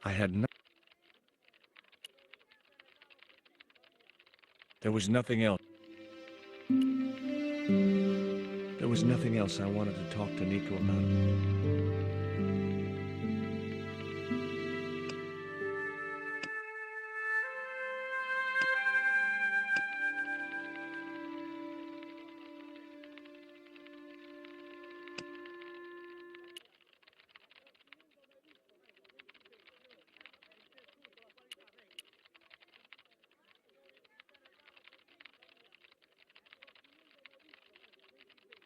I had no... There was nothing else. There was nothing else I wanted to talk to Nico about.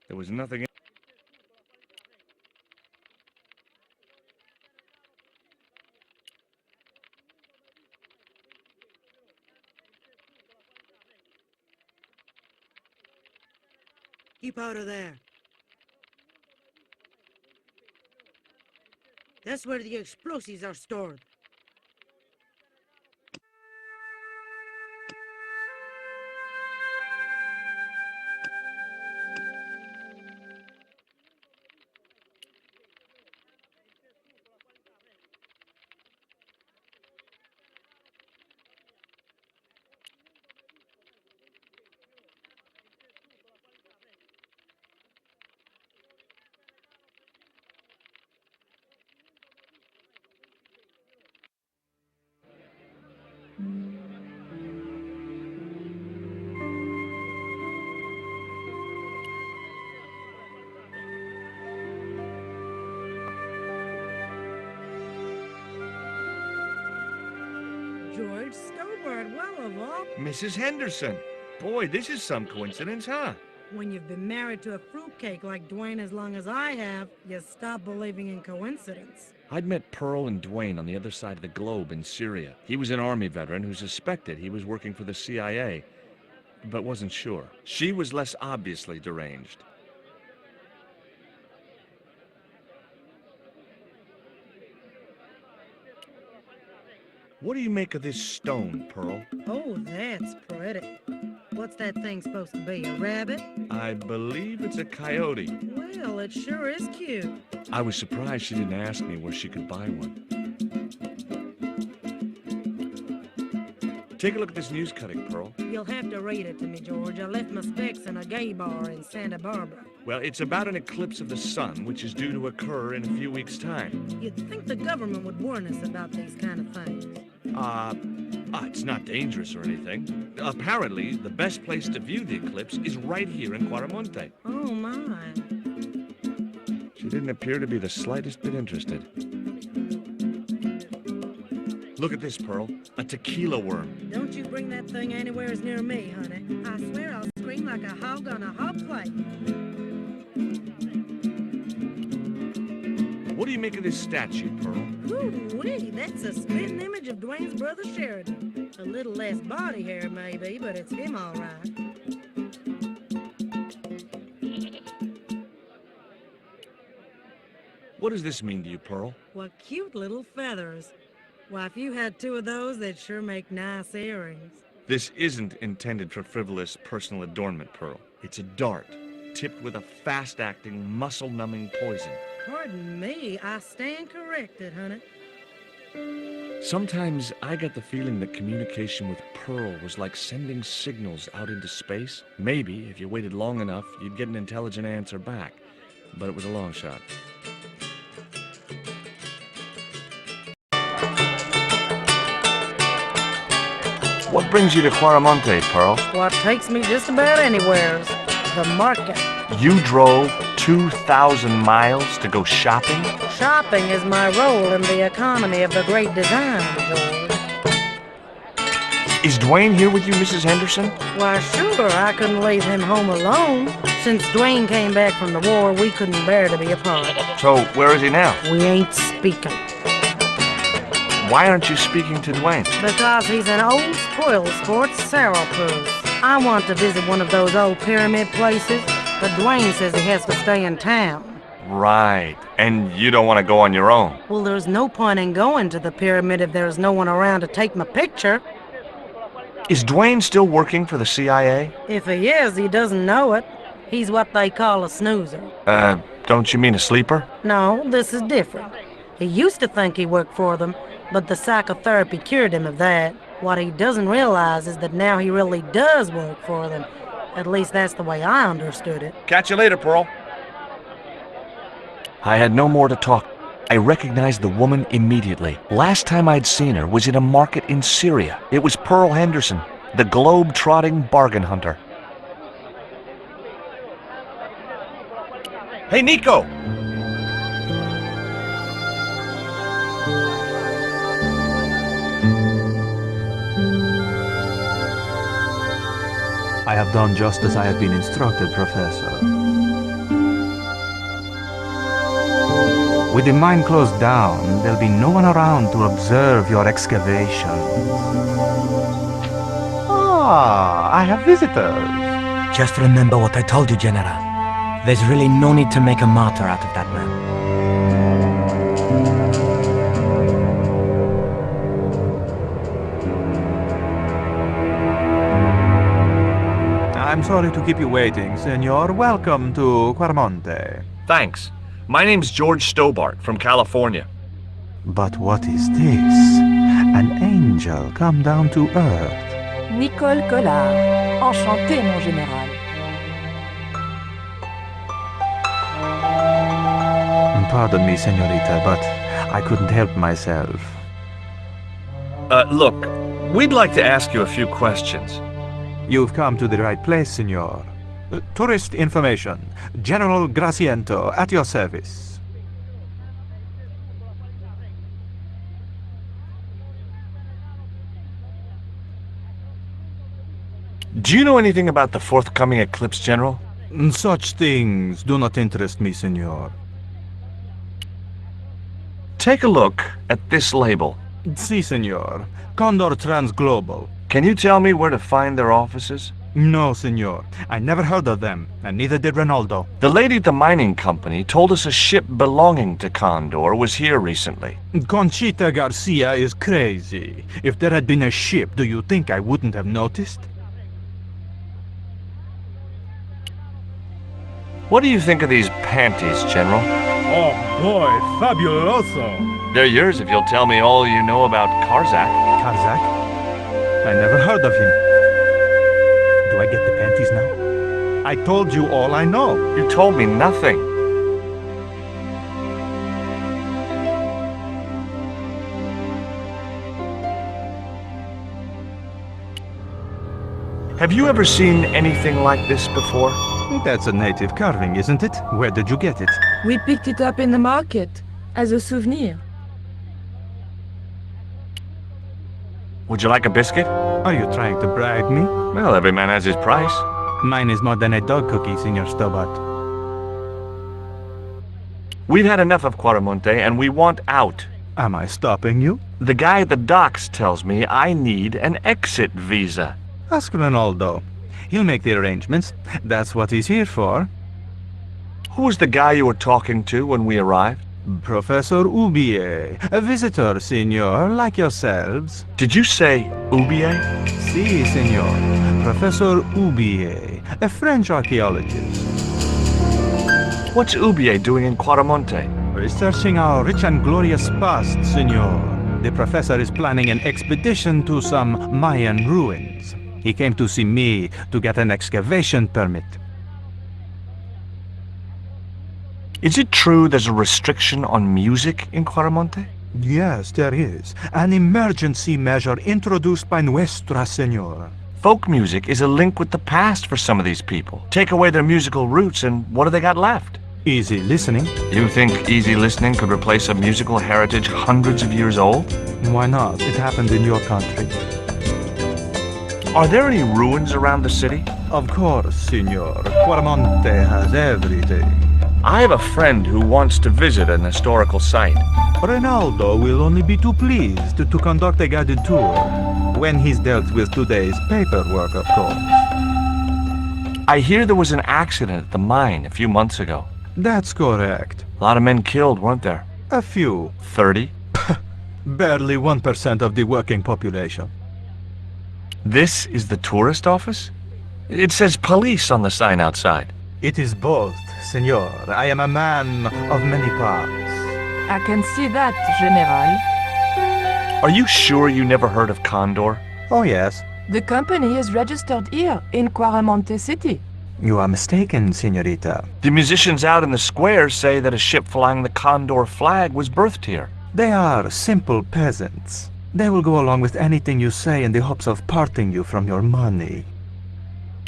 There was nothing. Keep out of there. That's where the explosives are stored. George Stobart, well of all. Mrs. Henderson. Boy, this is some coincidence, huh? When you've been married to a fruitcake like Dwayne as long as I have, you stop believing in coincidence. I'd met Pearl and Dwayne on the other side of the globe in Syria. He was an Army veteran who suspected he was working for the CIA, but wasn't sure. She was less obviously deranged. What do you make of this stone, Pearl? Oh, that's pretty. What's that thing supposed to be, a rabbit? I believe it's a coyote. Well, it sure is cute. I was surprised she didn't ask me where she could buy one. Take a look at this news cutting, Pearl. You'll have to read it to me, George. I left my specs in a gay bar in Santa Barbara. Well, it's about an eclipse of the sun, which is due to occur in a few weeks' time. You'd think the government would warn us about these kind of things. It's not dangerous or anything. Apparently, the best place to view the eclipse is right here in Quaramonte. Oh, my. She didn't appear to be the slightest bit interested. Look at this, Pearl. A tequila worm. Don't you bring that thing anywhere near me, honey. I swear I'll scream like a hog on a hot plate. What do you make of this statue, Pearl? Ooh-wee, that's a spitting image of Dwayne's brother Sheridan. A little less body hair, maybe, but it's him all right. What does this mean to you, Pearl? What cute little feathers. Why, if you had two of those, they'd sure make nice earrings. This isn't intended for frivolous personal adornment, Pearl. It's a dart, tipped with a fast-acting, muscle-numbing poison. Pardon me, I stand corrected, honey. Sometimes I get the feeling that communication with Pearl was like sending signals out into space. Maybe, if you waited long enough, you'd get an intelligent answer back. But it was a long shot. What brings you to Quaramonte, Pearl? What takes me just about anywheres. The market. You drove 2,000 miles to go shopping? Shopping is my role in the economy of the great design, George. Is Dwayne here with you, Mrs. Henderson? Why, sure, I couldn't leave him home alone. Since Dwayne came back from the war, we couldn't bear to be apart. So, where is he now? We ain't speaking. Why aren't you speaking to Dwayne? Because he's an old spoil sport sourpuss. I want to visit one of those old pyramid places, but Dwayne says he has to stay in town. Right. And you don't want to go on your own? Well, there's no point in going to the pyramid if there's no one around to take my picture. Is Dwayne still working for the CIA? If he is, he doesn't know it. He's what they call a snoozer. Don't you mean a sleeper? No, this is different. He used to think he worked for them, but the psychotherapy cured him of that. What he doesn't realize is that now he really does work for them. At least that's the way I understood it. Catch you later, Pearl. I had no more to talk. I recognized the woman immediately. Last time I'd seen her was in a market in Syria. It was Pearl Henderson, the globe-trotting bargain hunter. Hey, Nico! I have done just as I have been instructed, Professor. With the mine closed down, there'll be no one around to observe your excavation. Ah, I have visitors. Just remember what I told you, General. There's really no need to make a martyr out of that man. I'm sorry to keep you waiting, Senor. Welcome to Quarmonte. Thanks. My name's George Stobart from California. But what is this? An angel come down to earth. Nicole Collard. Enchanté, mon général. Pardon me, senorita, but I couldn't help myself. Look, we'd like to ask you a few questions. You've come to the right place, senor. Tourist information. General Graciento, at your service. Do you know anything about the forthcoming eclipse, General? Such things do not interest me, senor. Take a look at this label. Si, senor. Condor Transglobal. Can you tell me where to find their offices? No, senor. I never heard of them, and neither did Ronaldo. The lady at the mining company told us a ship belonging to Condor was here recently. Conchita Garcia is crazy. If there had been a ship, do you think I wouldn't have noticed? What do you think of these panties, General? Oh boy, fabuloso! They're yours if you'll tell me all you know about Karzak. Karzak? I never heard of him. Do I get the panties now? I told you all I know. You told me nothing. Have you ever seen anything like this before? That's a native carving, isn't it? Where did you get it? We picked it up in the market, as a souvenir. Would you like a biscuit? Are you trying to bribe me? Well, every man has his price. Mine is more than a dog cookie, Senor Stobart. We've had enough of Quarmonte, and we want out. Am I stopping you? The guy at the docks tells me I need an exit visa. Ask Ronaldo. He'll make the arrangements. That's what he's here for. Who was the guy you were talking to when we arrived? Professor Ubier. A visitor, senor, like yourselves. Did you say Ubier? Si, senor. Professor Ubier, a French archaeologist. What's Ubier doing in Quarmonte? Researching our rich and glorious past, senor. The professor is planning an expedition to some Mayan ruins. He came to see me to get an excavation permit. Is it true there's a restriction on music in Quarmonte? Yes, there is. An emergency measure introduced by Nuestra Senora. Folk music is a link with the past for some of these people. Take away their musical roots and what do they got left? Easy listening. You think easy listening could replace a musical heritage hundreds of years old? Why not? It happened in your country. Are there any ruins around the city? Of course, senor. Quarmonte has everything. I have a friend who wants to visit an historical site. Ronaldo will only be too pleased to conduct a guided tour, when he's dealt with today's paperwork, of course. I hear there was an accident at the mine a few months ago. That's correct. A lot of men killed, weren't there? A few. 30? Barely 1% of the working population. This is the tourist office? It says police on the sign outside. It is both, senor. I am a man of many parts. I can see that, General. Are you sure you never heard of Condor? Oh, yes. The company is registered here in Quaramonte City. You are mistaken, senorita. The musicians out in the square say that a ship flying the Condor flag was birthed here. They are simple peasants. They will go along with anything you say in the hopes of parting you from your money.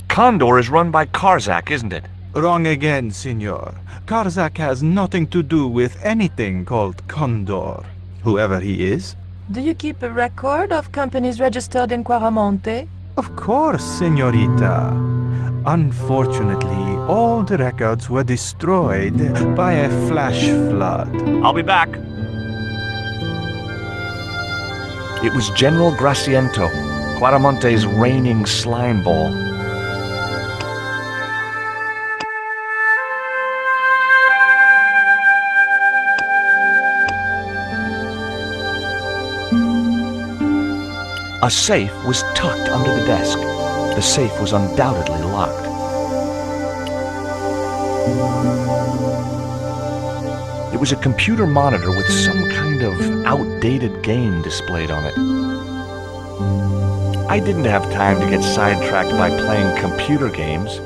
Condor is run by Karzak, isn't it? Wrong again, senor. Karzak has nothing to do with anything called Condor. Whoever he is. Do you keep a record of companies registered in Quaramonte? Of course, senorita. Unfortunately, all the records were destroyed by a flash flood. I'll be back. It was General Graciento, Quaramonte's reigning slime ball. A safe was tucked under the desk. The safe was undoubtedly locked. It was a computer monitor with some kind of outdated game displayed on it. I didn't have time to get sidetracked by playing computer games.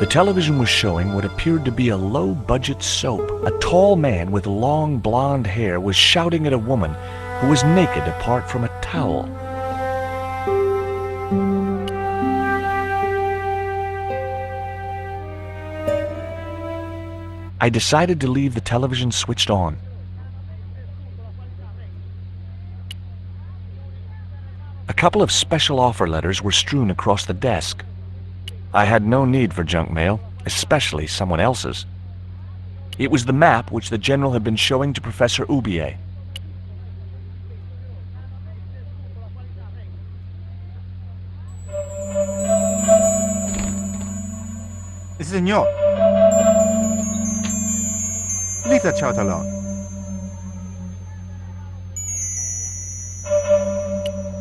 The television was showing what appeared to be a low-budget soap. A tall man with long blonde hair was shouting at a woman who was naked apart from a towel. I decided to leave the television switched on. A couple of special offer letters were strewn across the desk. I had no need for junk mail, especially someone else's. It was the map which the general had been showing to Professor Ubier. Senor. Leave that child alone.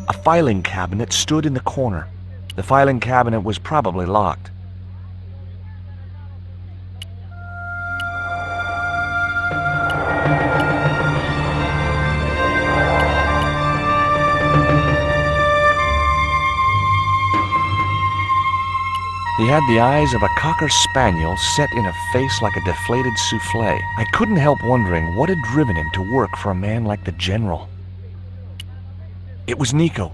A filing cabinet stood in the corner. The filing cabinet was probably locked. He had the eyes of a cocker spaniel set in a face like a deflated souffle. I couldn't help wondering what had driven him to work for a man like the general. It was Nico.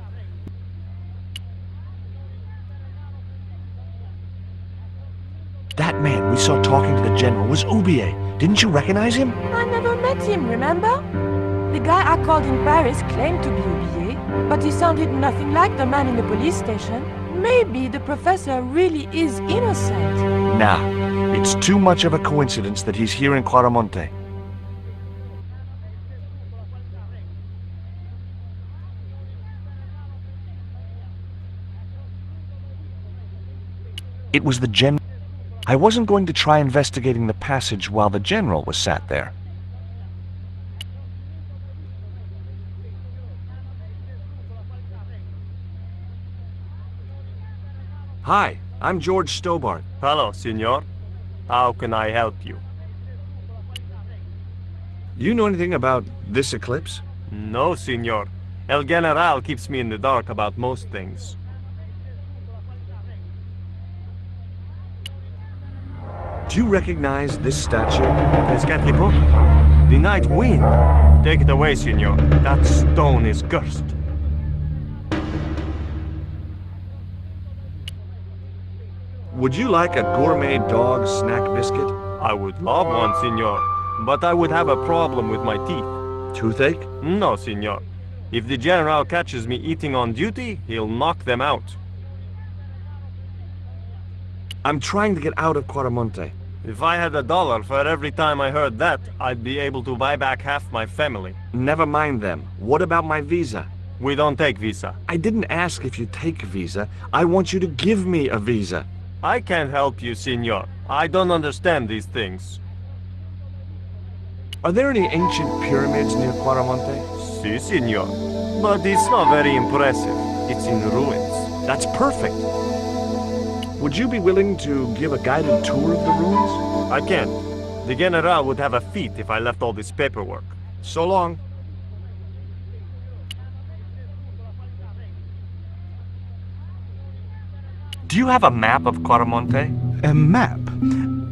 That man we saw talking to the general was Ubier. Didn't you recognize him? I never met him, remember? The guy I called in Paris claimed to be Ubier, but he sounded nothing like the man in the police station. Maybe the professor really is innocent. Nah, it's too much of a coincidence that he's here in Quaramonte. It was the general. I wasn't going to try investigating the passage while the general was sat there. Hi, I'm George Stobart. Hello, senor. How can I help you? You know anything about this eclipse? No, senor. El General keeps me in the dark about most things. Do you recognize this statue? Tezcatlipoca, the night wind. Take it away, senor. That stone is cursed. Would you like a gourmet dog snack biscuit? I would love one, senor, but I would have a problem with my teeth. Toothache? No, senor. If the general catches me eating on duty, he'll knock them out. I'm trying to get out of Quaramonte. If I had $1 for every time I heard that, I'd be able to buy back half my family. Never mind them. What about my visa? We don't take visa. I didn't ask if you take a visa. I want you to give me a visa. I can't help you, senor. I don't understand these things. Are there any ancient pyramids near Quaramonte? Si, senor. But it's not very impressive. It's in ruins. That's perfect. Would you be willing to give a guided tour of the ruins? I can. The General would have a fit if I left all this paperwork. So long. Do you have a map of Quaramonte? A map?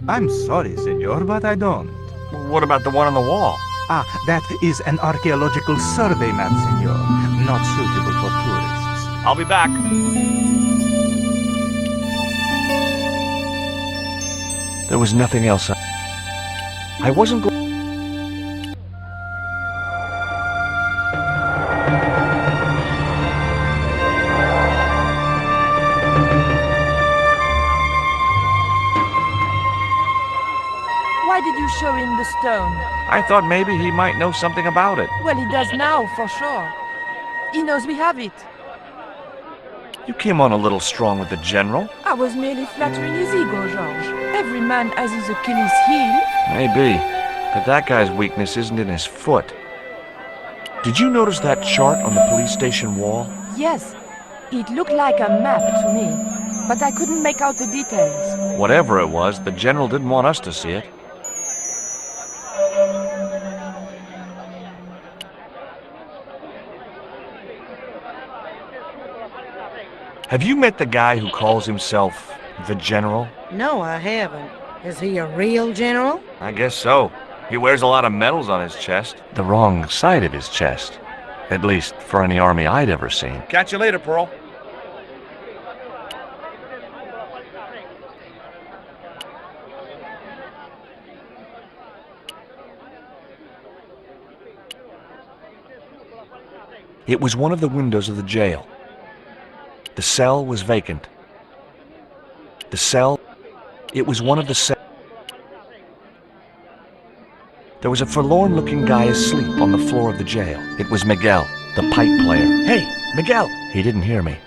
I'm sorry, senor, but I don't. What about the one on the wall? Ah, that is an archaeological survey map, senor. Not suitable for tourists. I'll be back. There was nothing else. I wasn't going. Why did you show him the stone? I thought maybe he might know something about it. Well, he does now, for sure. He knows we have it. You came on a little strong with the general. I was merely flattering his ego, Georges. Every man has his Achilles heel. Maybe. But that guy's weakness isn't in his foot. Did you notice that chart on the police station wall? Yes, it looked like a map to me, but I couldn't make out the details. Whatever it was, the general didn't want us to see it. Have you met the guy who calls himself the General? No, I haven't. Is he a real general? I guess so. He wears a lot of medals on his chest. The wrong side of his chest. At least for any army I'd ever seen. Catch you later, Pearl. It was one of the windows of the jail. The cell was vacant. It was one of the cells. There was a forlorn-looking guy asleep on the floor of the jail. It was Miguel, the pipe player. Hey, Miguel! He didn't hear me.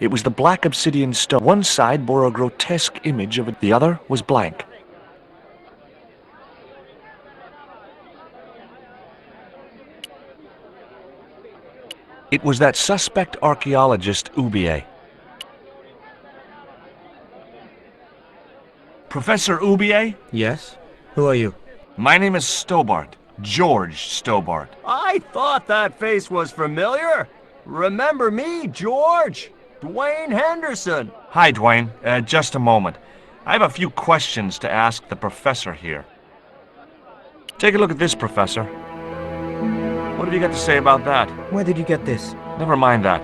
It was the black obsidian stone. One side bore a grotesque image of it, the other was blank. It was that suspect archaeologist, Oubier. Professor Oubier? Yes? Who are you? My name is Stobart. George Stobart. I thought that face was familiar. Remember me, George? Dwayne Henderson. Hi, Dwayne. Just a moment. I have a few questions to ask the professor here. Take a look at this, Professor. What have you got to say about that? Where did you get this? Never mind that.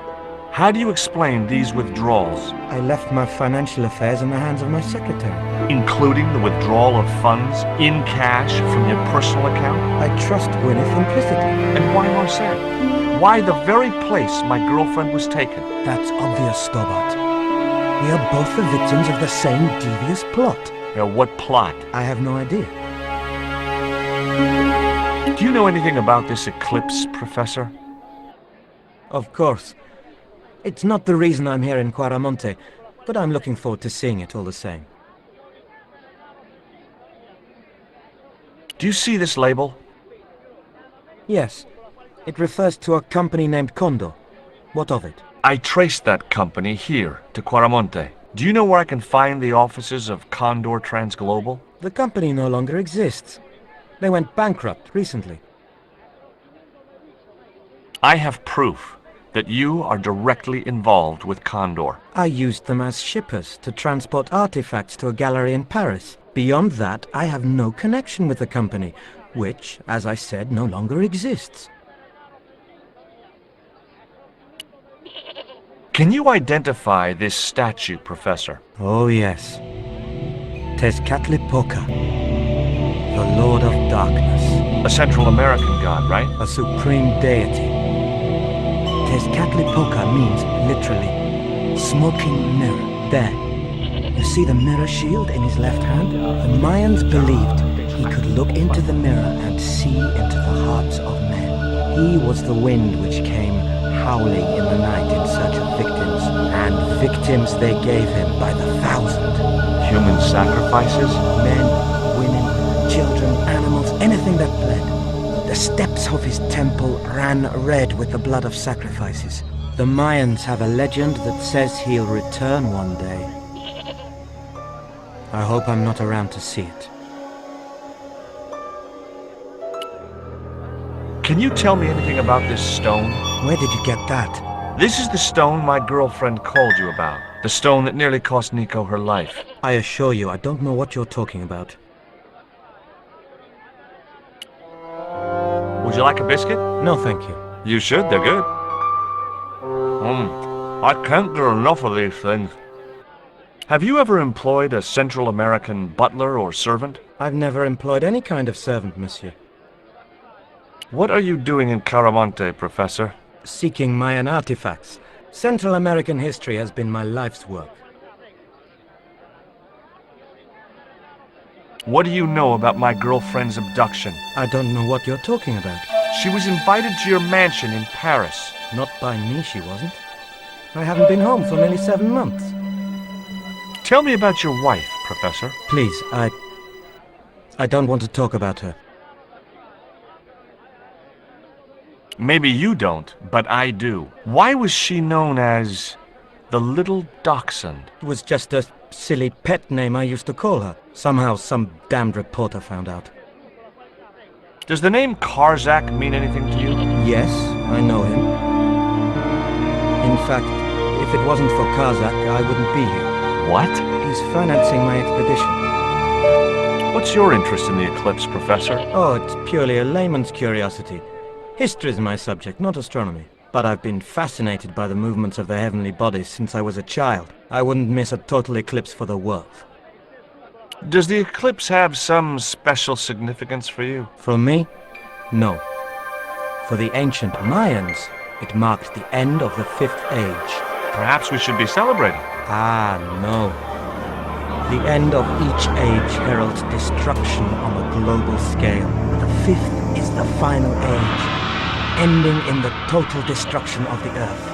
How do you explain these withdrawals? I left my financial affairs in the hands of my secretary. Including the withdrawal of funds in cash from your personal account? I trust Gwyneth implicitly. And why Marseille? Why the very place my girlfriend was taken? That's obvious, Stobart. We are both the victims of the same devious plot. What plot? I have no idea. Do you know anything about this eclipse, Professor? Of course. It's not the reason I'm here in Quaramonte, but I'm looking forward to seeing it all the same. Do you see this label? Yes. It refers to a company named Condor. What of it? I traced that company here to Quaramonte. Do you know where I can find the offices of Condor Transglobal? The company no longer exists. They went bankrupt recently. I have proof that you are directly involved with Condor. I used them as shippers to transport artifacts to a gallery in Paris. Beyond that, I have no connection with the company, which, as I said, no longer exists. Can you identify this statue, Professor? Oh yes. Tezcatlipoca, the Lord of Darkness. A Central American god, right? A supreme deity. Tezcatlipoca means, literally, smoking mirror. There. You see the mirror shield in his left hand? The Mayans believed he could look into the mirror and see into the hearts of men. He was the wind which came howling in the night in search of victims. victims they gave him by the thousand. Human sacrifices? Men, women, children, animals, anything that bled. The steps of his temple ran red with the blood of sacrifices. The Mayans have a legend that says he'll return one day. I hope I'm not around to see it. Can you tell me anything about this stone? Where did you get that? This is the stone my girlfriend called you about. The stone that nearly cost Nico her life. I assure you, I don't know what you're talking about. Would you like a biscuit? No, thank you. You should, they're good. I can't get enough of these things. Have you ever employed a Central American butler or servant? I've never employed any kind of servant, monsieur. What are you doing in Caramonte, Professor? Seeking Mayan artifacts. Central American history has been my life's work. What do you know about my girlfriend's abduction? I don't know what you're talking about. She was invited to your mansion in Paris. Not by me, she wasn't. I haven't been home for nearly 7 months. Tell me about your wife, Professor. Please, I don't want to talk about her. Maybe you don't, but I do. Why was she known as the Little Dachshund? It was just a silly pet name I used to call her. Somehow some damned reporter found out. Does the name Karzak mean anything to you? Yes, I know him. In fact, if it wasn't for Karzak, I wouldn't be here. What? He's financing my expedition. What's your interest in the eclipse, Professor? Oh, it's purely a layman's curiosity. History's my subject, not astronomy. But I've been fascinated by the movements of the heavenly bodies since I was a child. I wouldn't miss a total eclipse for the world. Does the eclipse have some special significance for you? For me? No. For the ancient Mayans, it marked the end of the 5th age. Perhaps we should be celebrating. Ah, no. The end of each age heralds destruction on a global scale. The 5th is the final age, ending in the total destruction of the Earth.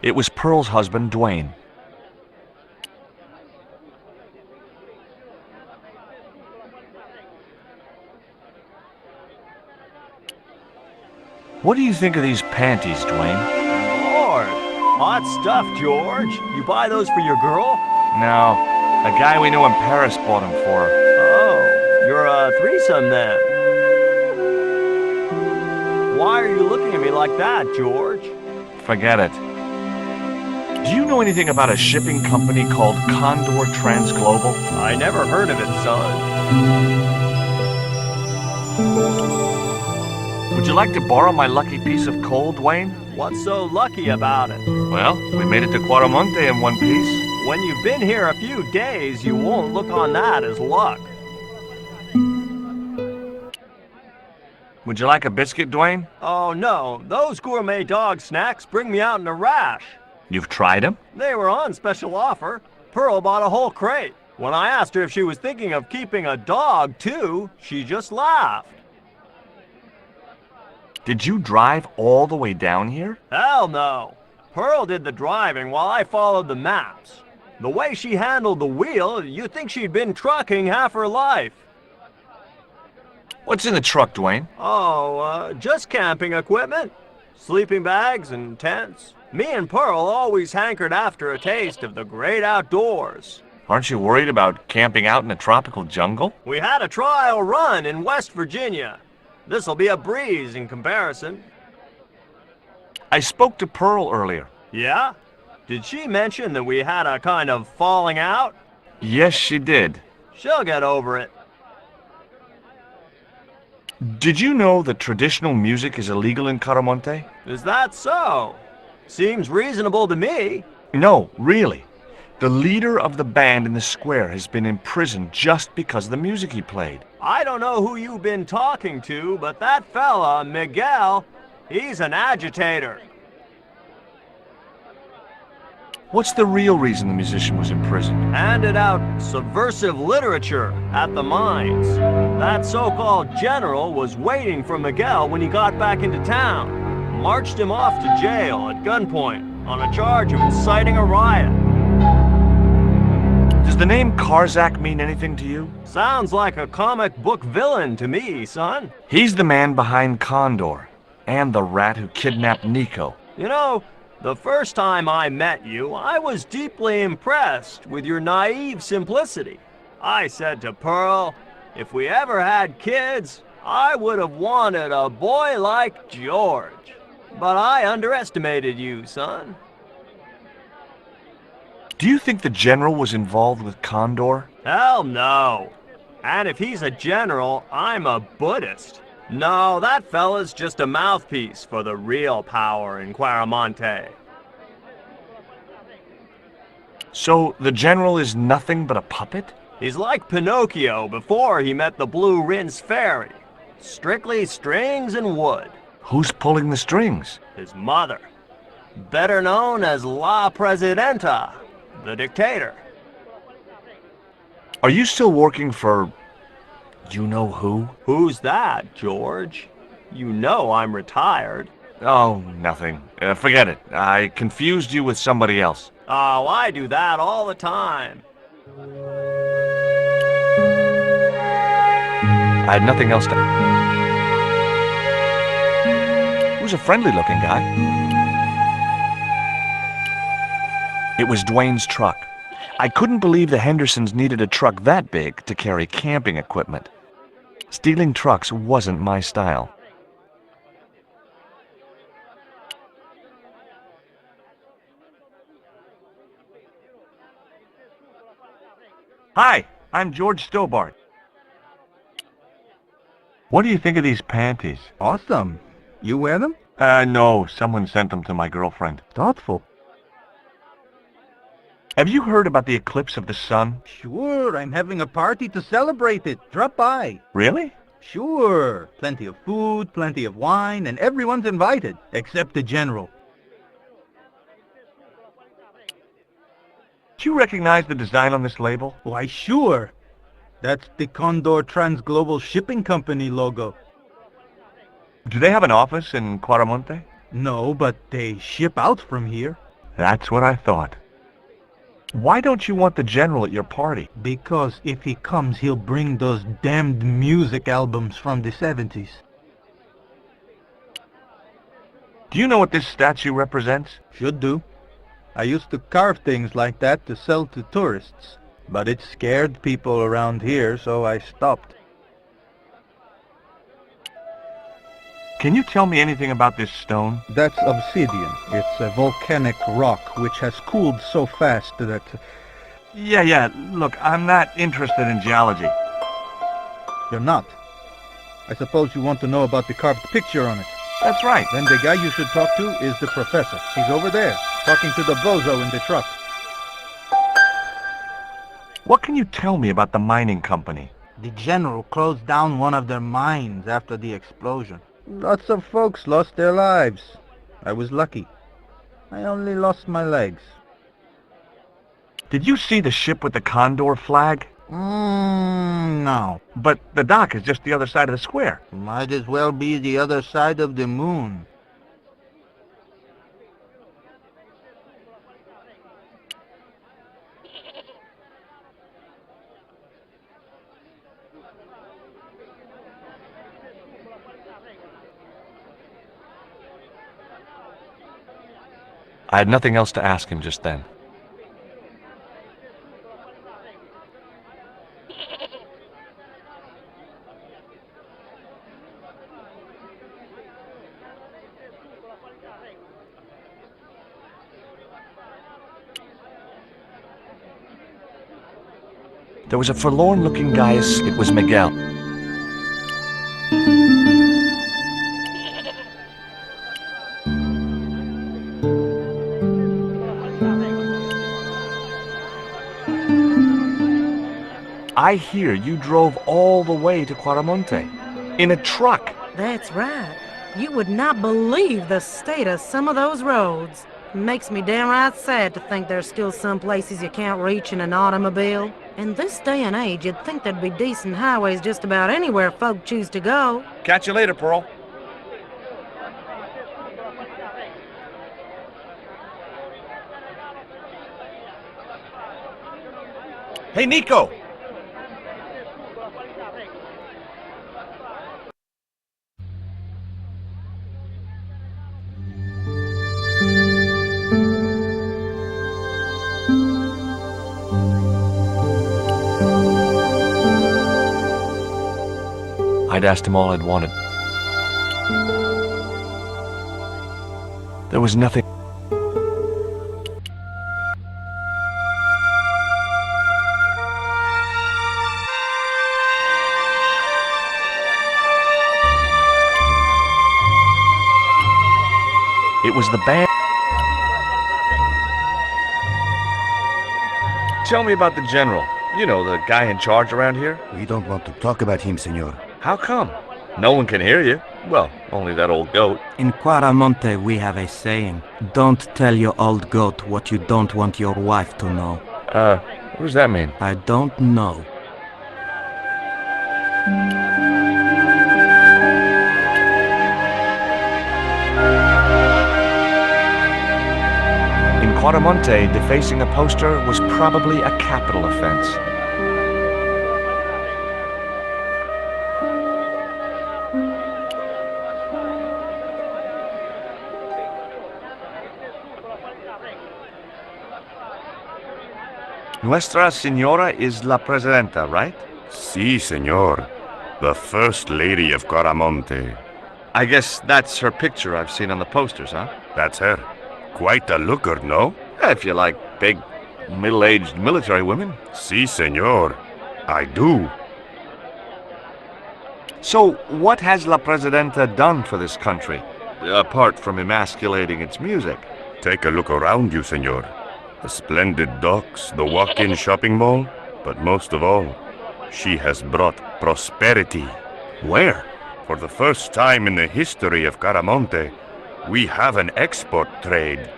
It was Pearl's husband, Dwayne. What do you think of these panties, Dwayne? Lord, hot stuff, George. You buy those for your girl? No, a guy we knew in Paris bought them for her. Oh, you're a threesome then. Why are you looking at me like that, George? Forget it. Do you know anything about a shipping company called Condor Transglobal? I never heard of it, son. Would you like to borrow my lucky piece of coal, Dwayne? What's so lucky about it? Well, we made it to Quaramonte in one piece. When you've been here a few days, you won't look on that as luck. Would you like a biscuit, Dwayne? Oh no, those gourmet dog snacks bring me out in a rash. You've tried them? They were on special offer. Pearl bought a whole crate. When I asked her if she was thinking of keeping a dog too, she just laughed. Did you drive all the way down here? Hell no. Pearl did the driving while I followed the maps. The way she handled the wheel, you'd think she'd been trucking half her life. What's in the truck, Dwayne? Oh, just camping equipment. Sleeping bags and tents. Me and Pearl always hankered after a taste of the great outdoors. Aren't you worried about camping out in a tropical jungle? We had a trial run in West Virginia. This'll be a breeze in comparison. I spoke to Pearl earlier. Yeah? Did she mention that we had a kind of falling out? Yes, she did. She'll get over it. Did you know that traditional music is illegal in Caramonte? Is that so? Seems reasonable to me. No, really. The leader of the band in the square has been imprisoned just because of the music he played. I don't know who you've been talking to, but that fella, Miguel, he's an agitator. What's the real reason the musician was imprisoned? Handed out subversive literature at the mines. That so-called general was waiting for Miguel when he got back into town. marched him off to jail at gunpoint on a charge of inciting a riot. Does the name Karzak mean anything to you? Sounds like a comic book villain to me, son. He's the man behind Condor, and the rat who kidnapped Nico. You know, the first time I met you, I was deeply impressed with your naive simplicity. I said to Pearl, if we ever had kids, I would have wanted a boy like George. But I underestimated you, son. Do you think the general was involved with Condor? Hell no. And if he's a general, I'm a Buddhist. No, that fella's just a mouthpiece for the real power in Quaramonte. So the general is nothing but a puppet? He's like Pinocchio before he met the Blue Rinse Fairy. Strictly strings and wood. Who's pulling the strings? His mother. Better known as La Presidenta, the dictator. Are you still working for... you know who? Who's that, George? You know I'm retired. Oh, nothing. Forget it. I confused you with somebody else. Oh, I do that all the time. I had nothing else to... He was a friendly-looking guy. It was Dwayne's truck. I couldn't believe the Hendersons needed a truck that big to carry camping equipment. Stealing trucks wasn't my style. Hi, I'm George Stobart. What do you think of these panties? Awesome. You wear them? No, someone sent them to my girlfriend. Thoughtful. Have you heard about the eclipse of the sun? Sure, I'm having a party to celebrate it. Drop by. Really? Sure. Plenty of food, plenty of wine, and everyone's invited, except the general. Do you recognize the design on this label? Why, sure. That's the Condor Transglobal Shipping Company logo. Do they have an office in Quaramonte? No, but they ship out from here. That's what I thought. Why don't you want the general at your party? Because if he comes, he'll bring those damned music albums from the 70s. Do you know what this statue represents? Should do. I used to carve things like that to sell to tourists. But it scared people around here, so I stopped. Can you tell me anything about this stone? That's obsidian. It's a volcanic rock which has cooled so fast that... Yeah, look, I'm not interested in geology. You're not. I suppose you want to know about the carved picture on it. That's right. Then the guy you should talk to is the professor. He's over there, talking to the bozo in the truck. What can you tell me about the mining company? The general closed down one of their mines after the explosion. Lots of folks lost their lives. I was lucky. I only lost my legs. Did you see the ship with the Condor flag? No. But the dock is just the other side of the square. Might as well be the other side of the moon. I had nothing else to ask him just then. There was a forlorn-looking guy. It was Miguel. I hear you drove all the way to Quaramonte in a truck. That's right. You would not believe the state of some of those roads. Makes me downright sad to think there's still some places you can't reach in an automobile. In this day and age, you'd think there'd be decent highways just about anywhere folk choose to go. Catch you later, Pearl. Hey, Nico! I'd asked him all I'd wanted. There was nothing. It was the band. Tell me about the general. You know, the guy in charge around here. We don't want to talk about him, senor. How come? No one can hear you. Well, only that old goat. In Quaramonte we have a saying, don't tell your old goat what you don't want your wife to know. What does that mean? I don't know. In Quaramonte, defacing a poster was probably a capital offense. Nuestra Señora is la Presidenta, right? Si, senor. The First Lady of Caramonte. I guess that's her picture I've seen on the posters, huh? That's her. Quite a looker, no? If you like big, middle-aged military women. Si, senor. I do. So, what has La Presidenta done for this country, apart from emasculating its music? Take a look around you, senor. The splendid docks, the walk-in shopping mall, but most of all, she has brought prosperity. Where? For the first time in the history of Caramonte, we have an export trade.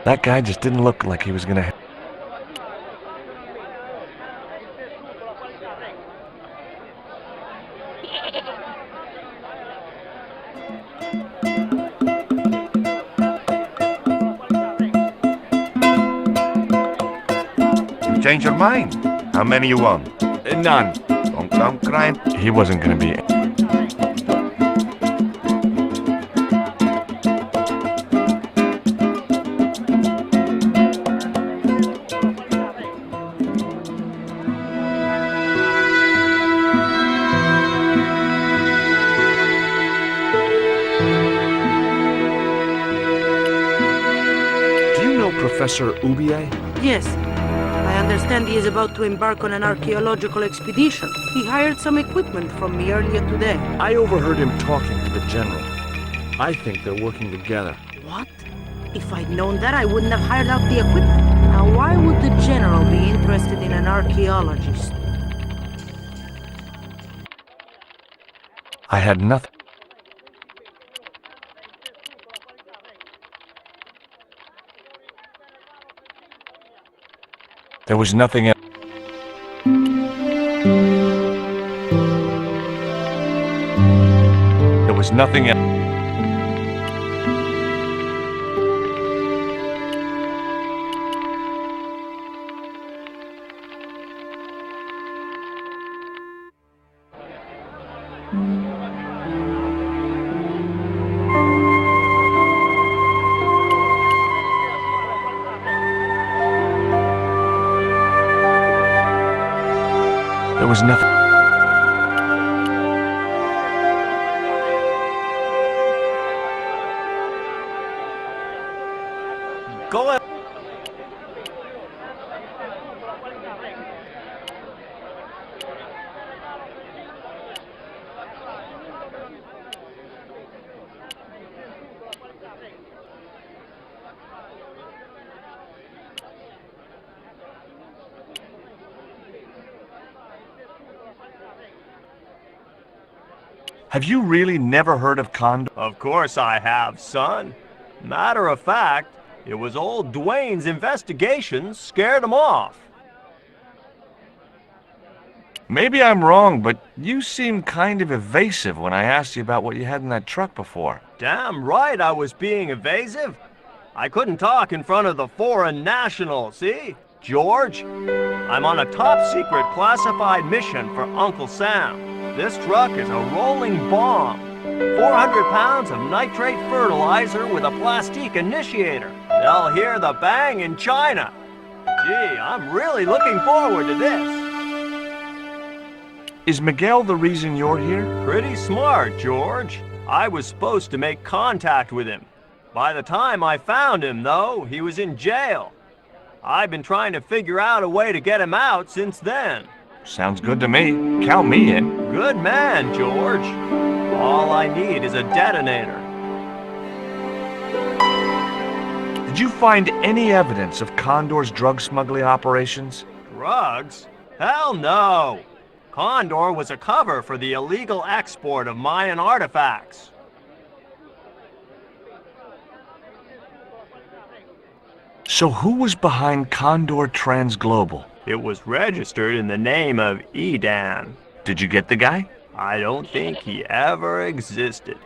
That guy just didn't look like he was gonna... You change your mind? How many you want? None. Don't come crying. He wasn't gonna be... Professor Ubier? Yes. I understand he is about to embark on an archaeological expedition. He hired some equipment from me earlier today. I overheard him talking to the general. I think they're working together. What? If I'd known that, I wouldn't have hired out the equipment. Now, why would the general be interested in an archaeologist? I had nothing. There was nothing else. There was nothing else. There was nothing. Go ahead. Have you really never heard of Condor? Of course I have, son. Matter of fact, it was old Dwayne's investigations scared him off. Maybe I'm wrong, but you seemed kind of evasive when I asked you about what you had in that truck before. Damn right I was being evasive. I couldn't talk in front of the foreign national, see? George, I'm on a top-secret classified mission for Uncle Sam. This truck is a rolling bomb. 400 pounds of nitrate fertilizer with a plastique initiator. They'll hear the bang in China. Gee, I'm really looking forward to this. Is Miguel the reason you're here? Pretty smart, George. I was supposed to make contact with him. By the time I found him, though, he was in jail. I've been trying to figure out a way to get him out since then. Sounds good to me. Count me in. Good man, George. All I need is a detonator. Did you find any evidence of Condor's drug smuggling operations? Drugs? Hell no! Condor was a cover for the illegal export of Mayan artifacts. So who was behind Condor Transglobal? It was registered in the name of Edan. Did you get the guy? I don't think he ever existed.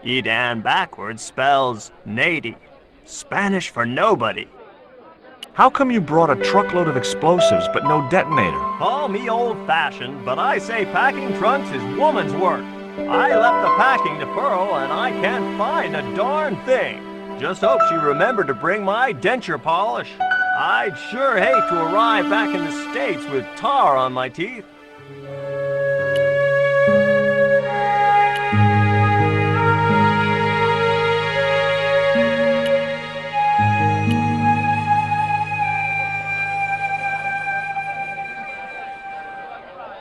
Edan backwards spells Nady, Spanish for nobody. How come you brought a truckload of explosives but no detonator? Call me old-fashioned, but I say packing trunks is woman's work. I left the packing to Pearl and I can't find a darn thing. Just hope she remembered to bring my denture polish. I'd sure hate to arrive back in the States with tar on my teeth.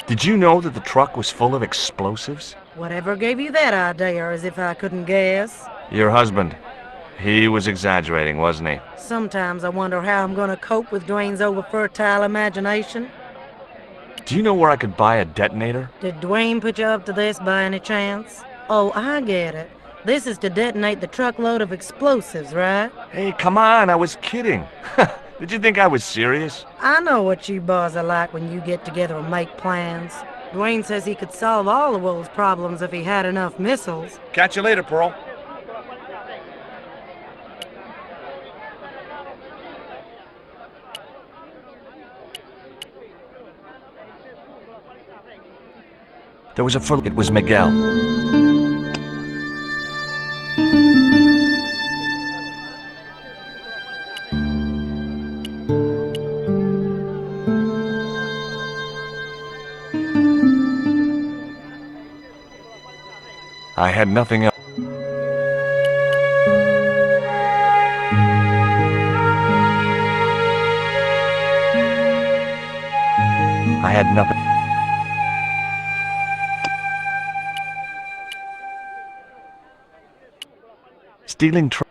Did you know that the truck was full of explosives? Whatever gave you that idea, as if I couldn't guess? Your husband. He was exaggerating, wasn't he? Sometimes I wonder how I'm gonna cope with Dwayne's over-fertile imagination. Do you know where I could buy a detonator? Did Dwayne put you up to this by any chance? Oh, I get it. This is to detonate the truckload of explosives, right? Hey, come on, I was kidding. Did you think I was serious? I know what you boys are like when you get together and make plans. Dwayne says he could solve all the world's problems if he had enough missiles. Catch you later, Pearl. There was a full... It was Miguel. I had nothing else. I had nothing. Stealing truck.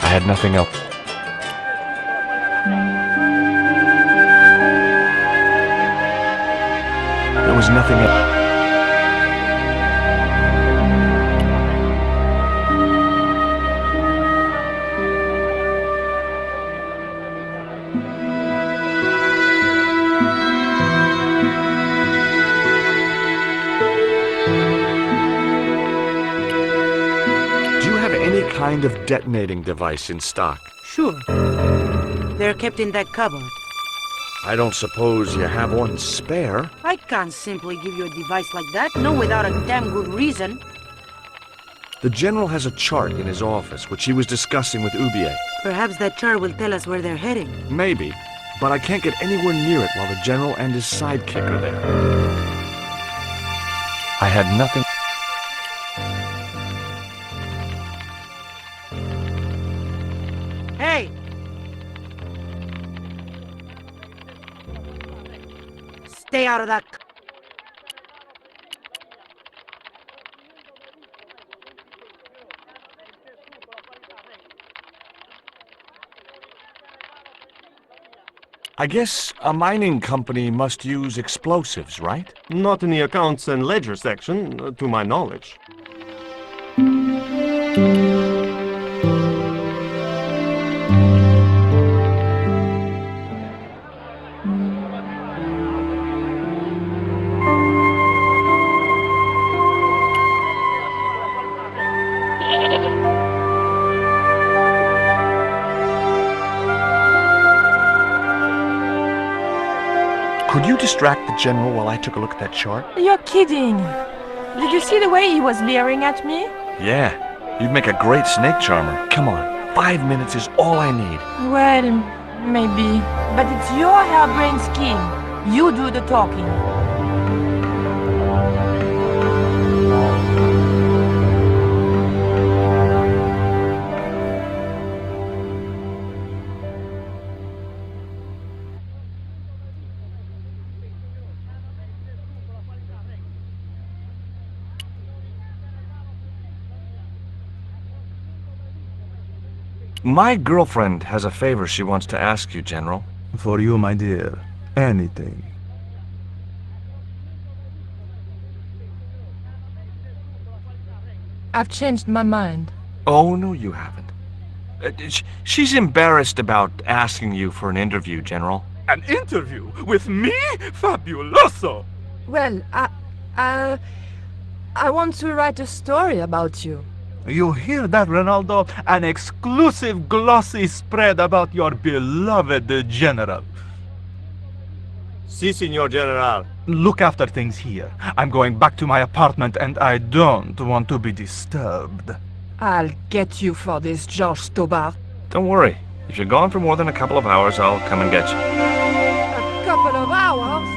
I had nothing else. There was nothing else. Kind of detonating device in stock? Sure. They're kept in that cupboard. I don't suppose you have one spare? I can't simply give you a device like that, no without a damn good reason. The General has a chart in his office, which he was discussing with Ubier. Perhaps that chart will tell us where they're heading. Maybe, but I can't get anywhere near it while the General and his sidekick are there. I had nothing... Hey! Stay out of that... I guess a mining company must use explosives, right? Not in the accounts and ledger section, to my knowledge. Could you distract the general while I took a look at that chart? You're kidding. Did you see the way he was leering at me? Yeah, you'd make a great snake charmer. Come on, 5 minutes is all I need. Well, maybe. But it's your harebrained scheme. You do the talking. My girlfriend has a favor she wants to ask you, General. For you, my dear, anything. I've changed my mind. Oh, no, you haven't. She's embarrassed about asking you for an interview, General. An interview with me? Fabuloso! Well, I want to write a story about you. You hear that, Ronaldo? An exclusive glossy spread about your beloved general. Si, Signor General. Look after things here. I'm going back to my apartment and I don't want to be disturbed. I'll get you for this, George Stobart. Don't worry. If you're gone for more than a couple of hours, I'll come and get you. A couple of hours?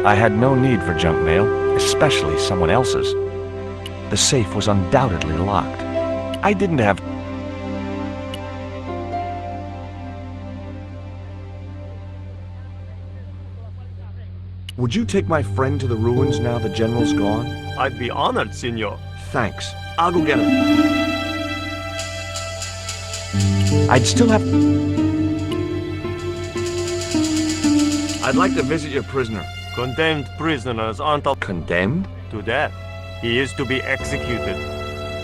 I had no need for junk mail, especially someone else's. The safe was undoubtedly locked. I didn't have... Would you take my friend to the ruins now the General's gone? I'd be honored, Signor. Thanks. I'll go get him. I'd still have... I'd like to visit your prisoner. Condemned prisoners aren't all Condemned? to death. He is to be executed.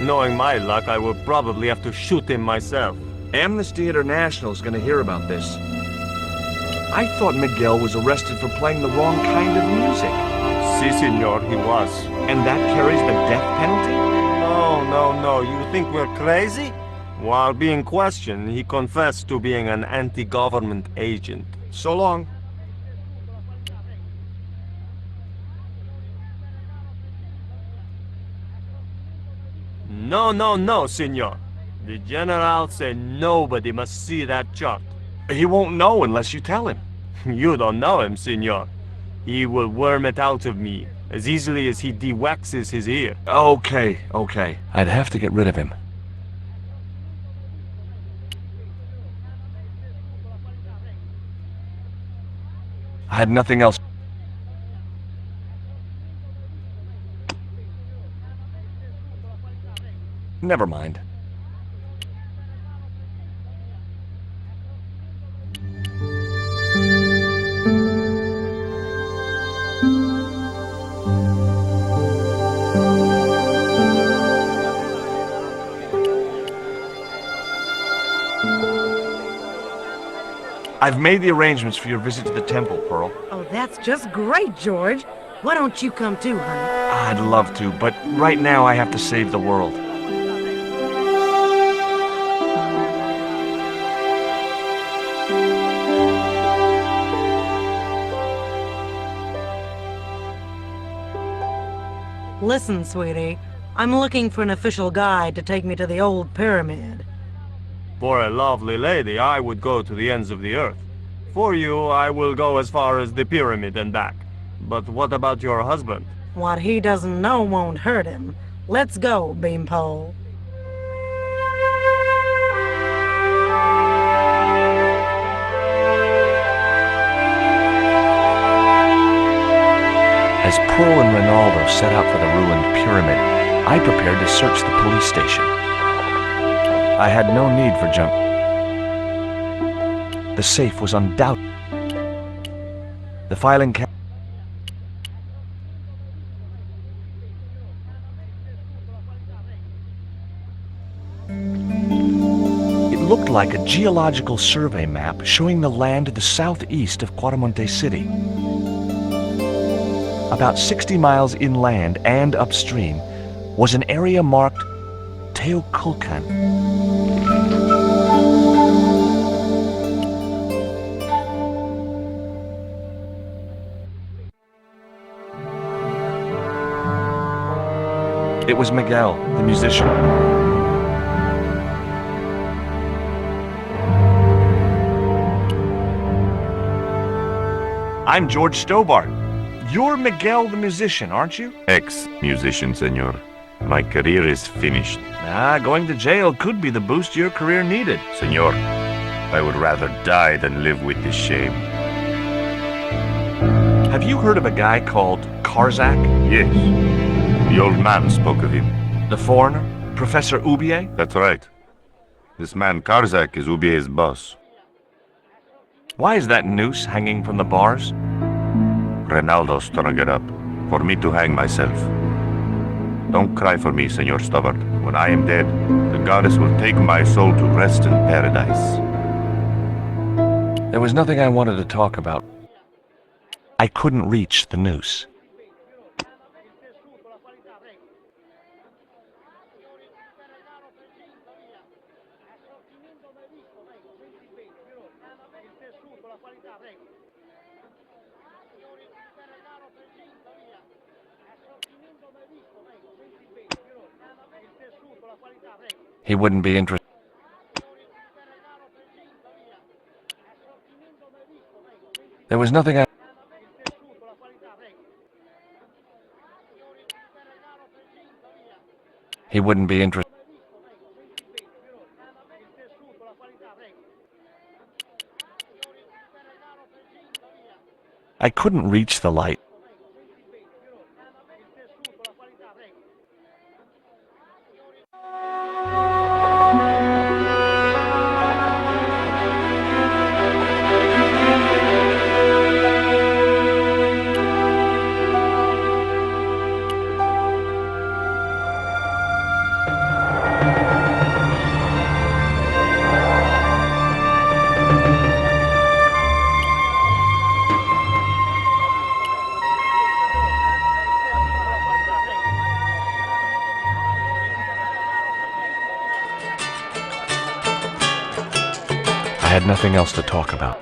Knowing my luck, I will probably have to shoot him myself. Amnesty International's gonna hear about this. I thought Miguel was arrested for playing the wrong kind of music. Si, Signor, he was. And that carries the death penalty? No. You think we're crazy? While being questioned, he confessed to being an anti-government agent. So long. No, Signor. The General said nobody must see that chart. He won't know unless you tell him. You don't know him, Signor. He will worm it out of me as easily as he de-waxes his ear. Okay. I'd have to get rid of him. I had nothing else. Never mind. I've made the arrangements for your visit to the temple, Pearl. Oh, that's just great, George. Why don't you come too, honey? I'd love to, but right now I have to save the world. Listen, sweetie. I'm looking for an official guide to take me to the old pyramid. For a lovely lady, I would go to the ends of the earth. For you, I will go as far as the pyramid and back. But what about your husband? What he doesn't know won't hurt him. Let's go, Beanpole. As Pearl and Ronaldo set out for the ruined pyramid, I prepared to search the police station. I had no need for junk. The safe was undoubted. The filing cabinet. It looked like a geological survey map showing the land to the southeast of Quaramonte City. About 60 miles inland and upstream was an area marked Teoculcan. It was Miguel, the musician. I'm George Stobart. You're Miguel the musician, aren't you? Ex-musician, senor. My career is finished. Going to jail could be the boost your career needed. Senor, I would rather die than live with this shame. Have you heard of a guy called Karzak? Yes. The old man spoke of him. The foreigner? Professor Ubier? That's right. This man Karzak is Ubier's boss. Why is that noose hanging from the bars? Ronaldo strung it up for me to hang myself. Don't cry for me, Senor Stobart. When I am dead, the goddess will take my soul to rest in paradise. There was nothing I wanted to talk about. I couldn't reach the noose. He wouldn't be interested. There was nothing I... He wouldn't be interested. I couldn't reach the light. I had nothing else to talk about.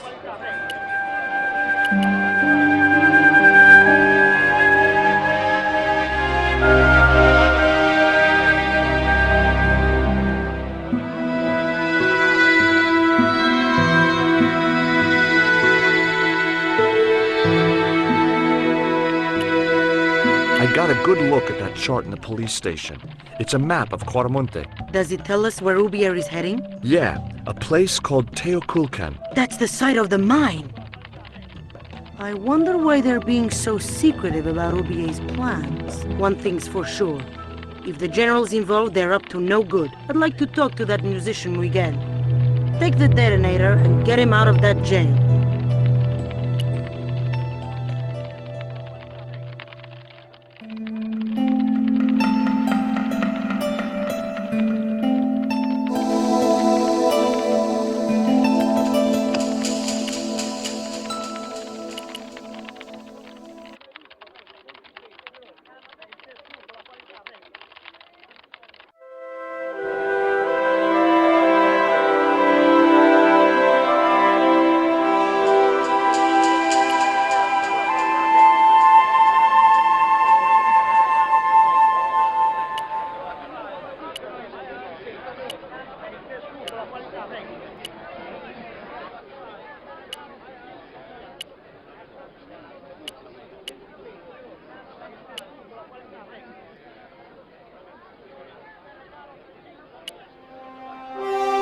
I got a good look at that chart in the police station. It's a map of Quaramonte. Does it tell us where Ubier is heading? Yeah, a place called Teoculcan. That's the site of the mine. I wonder why they're being so secretive about Ubier's plans. One thing's for sure. If the general's involved, they're up to no good. I'd like to talk to that musician Miguel. Take the detonator and get him out of that jail.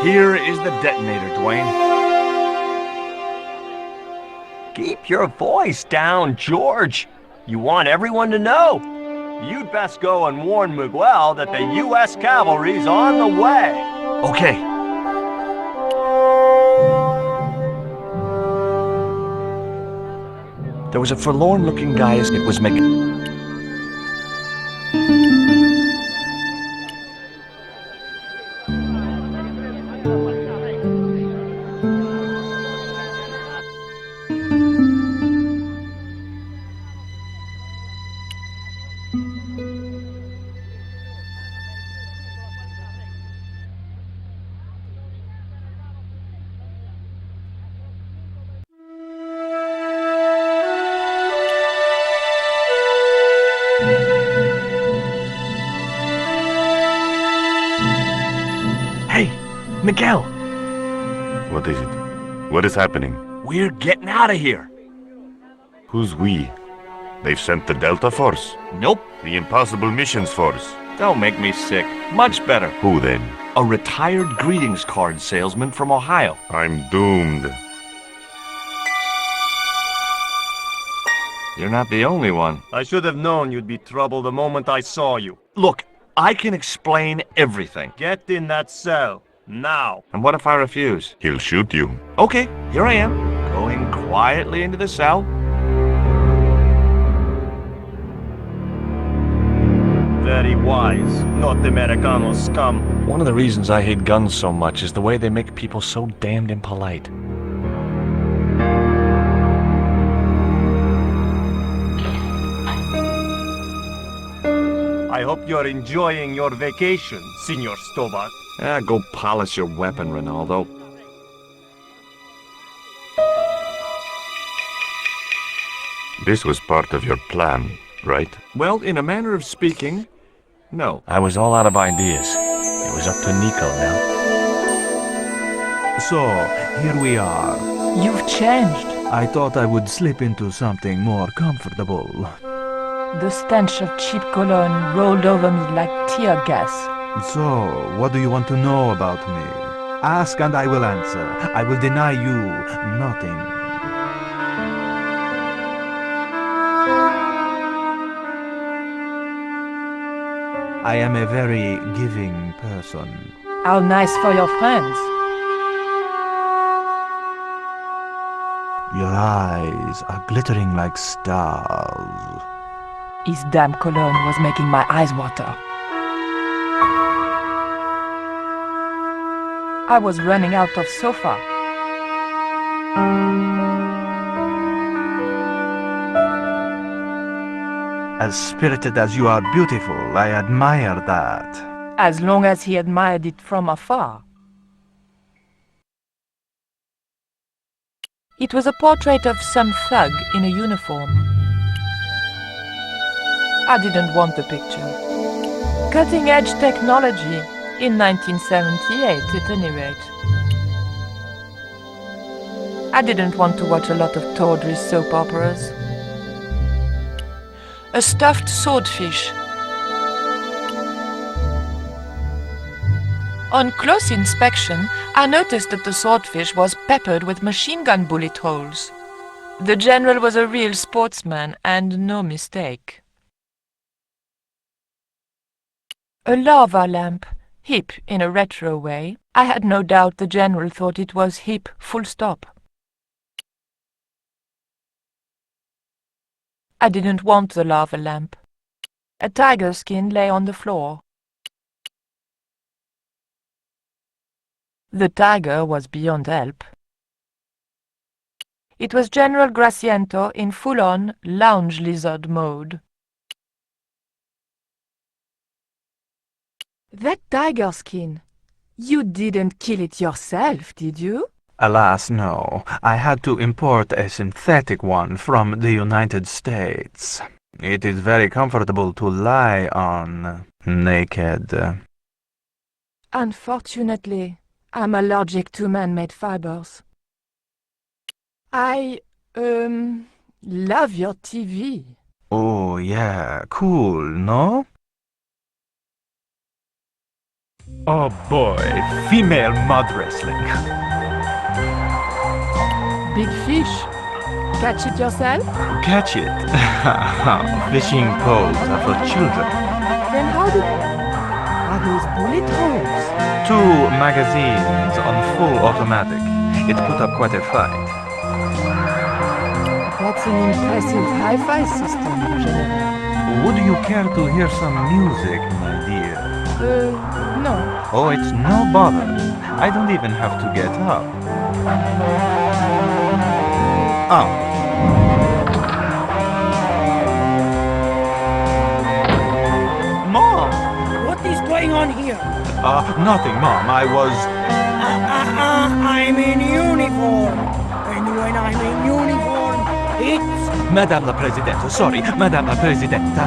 Here is the detonator, Dwayne. Keep your voice down, George. You want everyone to know. You'd best go and warn Miguel that the U.S. cavalry's on the way. Okay. There was a forlorn-looking guy as it was making... Hey, Miguel, What is it? What is happening? we're getting out of here. Who's we? They've sent the Delta Force? Nope, The Impossible Missions Force? don't make me sick. Much better. Who then? A retired greetings card salesman from Ohio. I'm doomed. You're not the only one. I should have known you'd be trouble the moment I saw you. Look, I can explain everything. Get in that cell, now. And what if I refuse? He'll shoot you. Okay, here I am, going quietly into the cell. Very wise, not Americano scum. One of the reasons I hate guns so much is the way they make people so damned impolite. I hope you're enjoying your vacation, Senor Stovak. Go polish your weapon, Ronaldo. This was part of your plan, right? Well, in a manner of speaking, no. I was all out of ideas. It was up to Nico now. So, here we are. You've changed. I thought I would slip into something more comfortable. The stench of cheap cologne rolled over me like tear gas. So, what do you want to know about me? Ask and I will answer. I will deny you nothing. I am a very giving person. How nice for your friends. Your eyes are glittering like stars. His damn cologne was making my eyes water. I was running out of sofa. As spirited as you are beautiful, I admire that. As long as he admired it from afar. It was a portrait of some thug in a uniform. I didn't want the picture. Cutting-edge technology in 1978, at any rate. I didn't want to watch a lot of tawdry soap operas. A stuffed swordfish. On close inspection, I noticed that the swordfish was peppered with machine gun bullet holes. The general was a real sportsman, and no mistake. A lava lamp, hip in a retro way. I had no doubt the general thought it was hip, full stop. I didn't want the lava lamp. A tiger skin lay on the floor. The tiger was beyond help. It was General Graciento in full-on lounge lizard mode. That tiger skin, you didn't kill it yourself, did you? Alas, no. I had to import a synthetic one from the United States. It is very comfortable to lie on, naked. Unfortunately, I'm allergic to man-made fibers. I, love your TV. Oh, yeah, cool, no? Oh boy, female mud wrestling. Big fish. Catch it yourself? Catch it. Fishing poles are for children. Then how do... Are those bullet holes? 2 magazines on full automatic. It put up quite a fight. That's an impressive hi-fi system, General. Would you care to hear some music, my dear? No. Oh, it's no bother. I don't even have to get up. Oh. Mom! What is going on here? Nothing, Mom. I was... I'm in uniform. And when I'm in uniform, it's... Madame la Presidente, sorry, Madame la Presidenta.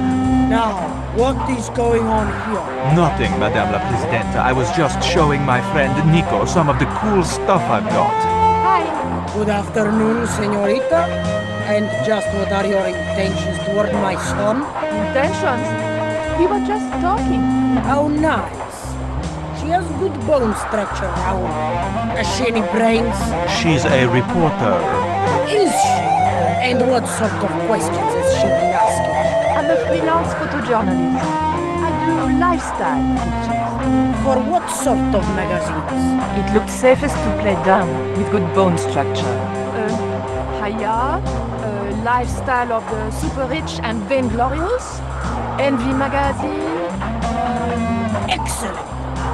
Now, what is going on here? Nothing, Madame la Presidenta. I was just showing my friend Nico some of the cool stuff I've got. Hi. Good afternoon, señorita. And just what are your intentions toward my son? Intentions? We were just talking. How nice. She has good bone structure, Raoul. Has she any brains? She's a reporter. Is she? And what sort of questions has she been asking? I'm a freelance photojournalist. I do lifestyle pictures. For what sort of magazines? It looked safest to play dumb with good bone structure. Haya, lifestyle of the super rich and vainglorious, Envy magazine. Excellent.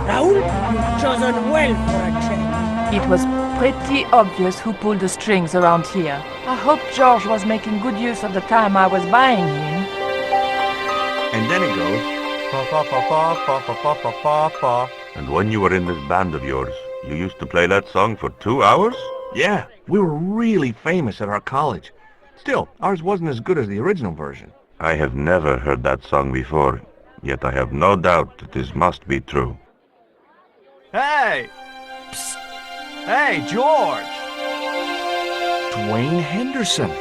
Raoul, you've chosen well for a change. It was pretty obvious who pulled the strings around here. I hope George was making good use of the time I was buying him. And then it goes... Pa pa pa pa pa pa pa pa pa pa. And when you were in this band of yours, you used to play that song for 2 hours? Yeah, we were really famous at our college. Still, ours wasn't as good as the original version. I have never heard that song before, yet I have no doubt that this must be true. Hey! Psst. Hey, George! Dwayne Henderson.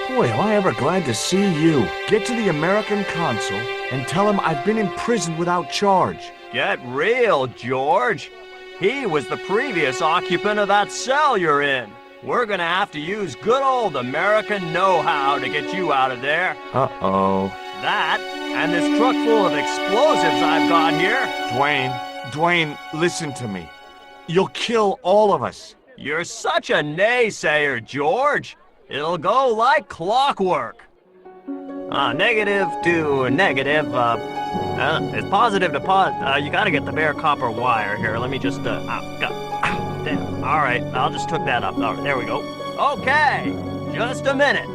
Boy, am I ever glad to see you. Get to the American consul and tell him I've been imprisoned without charge. Get real, George. He was the previous occupant of that cell you're in. We're gonna have to use good old American know-how to get you out of there. Uh-oh. That, and this truck full of explosives I've got here. Dwayne, listen to me. You'll kill all of us. You're such a naysayer, George. It'll go like clockwork. Negative to negative, it's positive to you gotta get the bare copper wire here. Let me just, damn. All right, I'll just hook that up. All right, there we go. Okay, just a minute.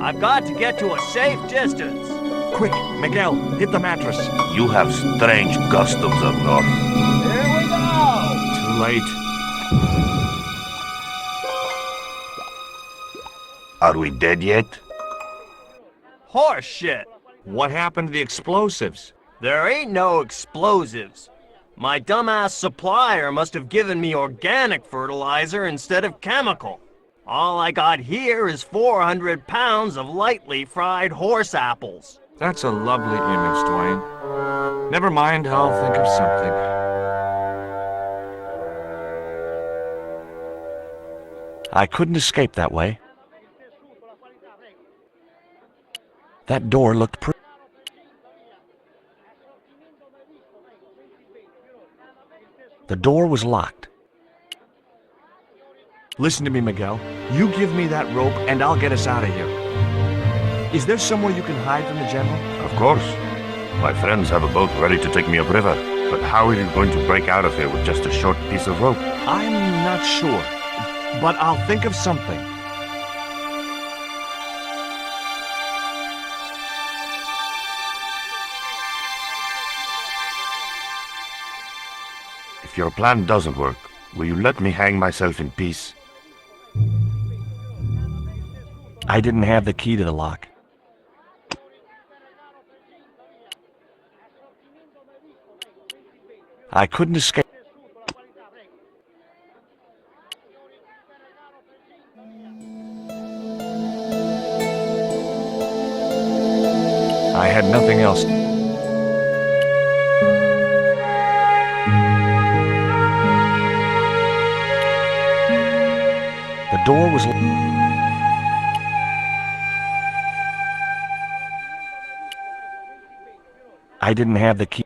I've got to get to a safe distance. Quick, Miguel, hit the mattress. You have strange customs up north. Here we go. Too late. Are we dead yet? Horse shit. What happened to the explosives? There ain't no explosives. My dumbass supplier must have given me organic fertilizer instead of chemical. All I got here is 400 pounds of lightly fried horse apples. That's a lovely image, Dwayne. Never mind, I'll think of something. I couldn't escape that way. That door looked pretty. The door was locked. Listen to me, Miguel. You give me that rope and I'll get us out of here. Is there somewhere you can hide from the General? Of course. My friends have a boat ready to take me upriver. But how are you going to break out of here with just a short piece of rope? I'm not sure, but I'll think of something. If your plan doesn't work, will you let me hang myself in peace? I didn't have the key to the lock. I couldn't escape. I had nothing else. door was... I didn't have the key.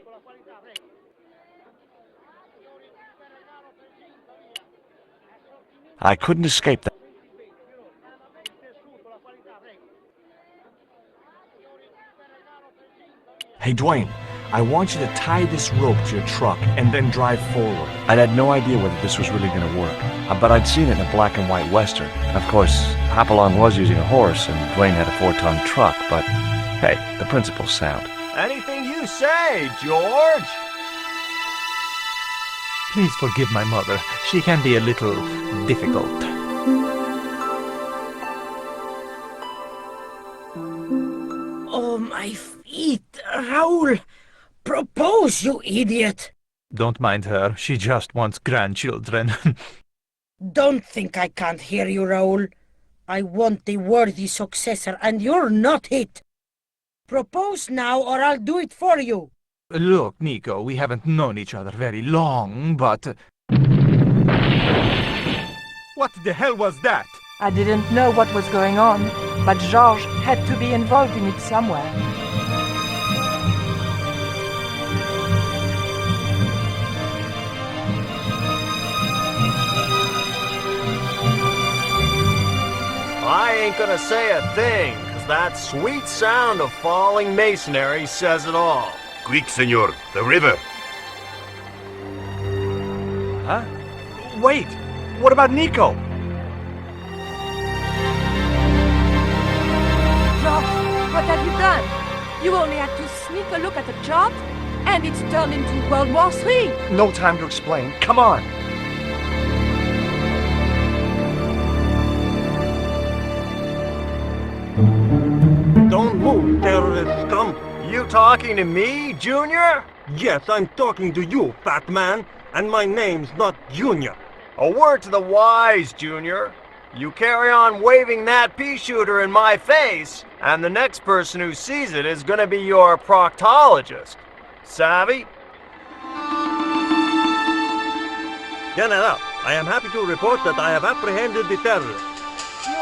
I couldn't escape that. Hey, Dwayne, I want you to tie this rope to your truck and then drive forward. I'd had no idea whether this was really going to work, but I'd seen it in a black and white western. Of course, Hopalong was using a horse and Dwayne had a 4-ton truck, but hey, the principle's sound. Anything you say, George. Please forgive my mother. She can be a little difficult. Oh, my feet, Raoul! Propose, you idiot! Don't mind her. She just wants grandchildren. Don't think I can't hear you, Raoul. I want the worthy successor, and you're not it. Propose now, or I'll do it for you. Look, Nico, we haven't known each other very long, but... What the hell was that? I didn't know what was going on, but Georges had to be involved in it somewhere. I ain't gonna say a thing, 'cause that sweet sound of falling masonry says it all. Quick, senor, the river. Huh? Wait! What about Nico? Georges, what have you done? You only had to sneak a look at the chart, and it's turned into World War III. No time to explain. Come on! Don't move, terrorist scum! You talking to me, Junior? Yes, I'm talking to you, fat man, and my name's not Junior. A word to the wise, Junior. You carry on waving that pea shooter in my face, and the next person who sees it is gonna be your proctologist. Savvy? General, I am happy to report that I have apprehended the terrorist. You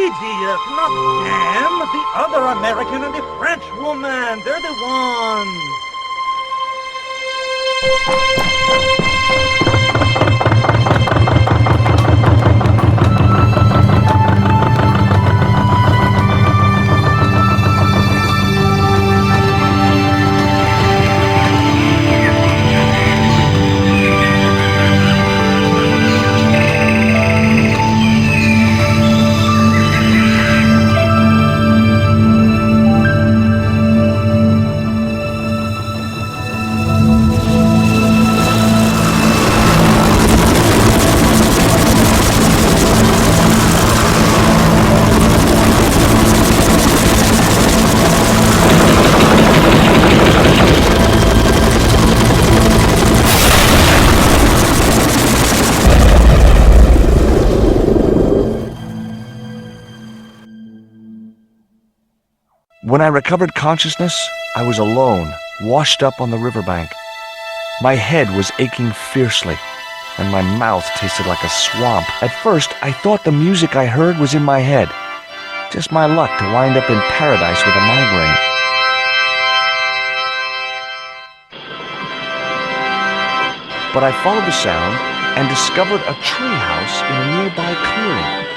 idiot, not them! The other American and the French woman! They're the ones! When I recovered consciousness, I was alone, washed up on the riverbank. My head was aching fiercely, and my mouth tasted like a swamp. At first, I thought the music I heard was in my head. Just my luck to wind up in paradise with a migraine. But I followed the sound and discovered a treehouse in a nearby clearing.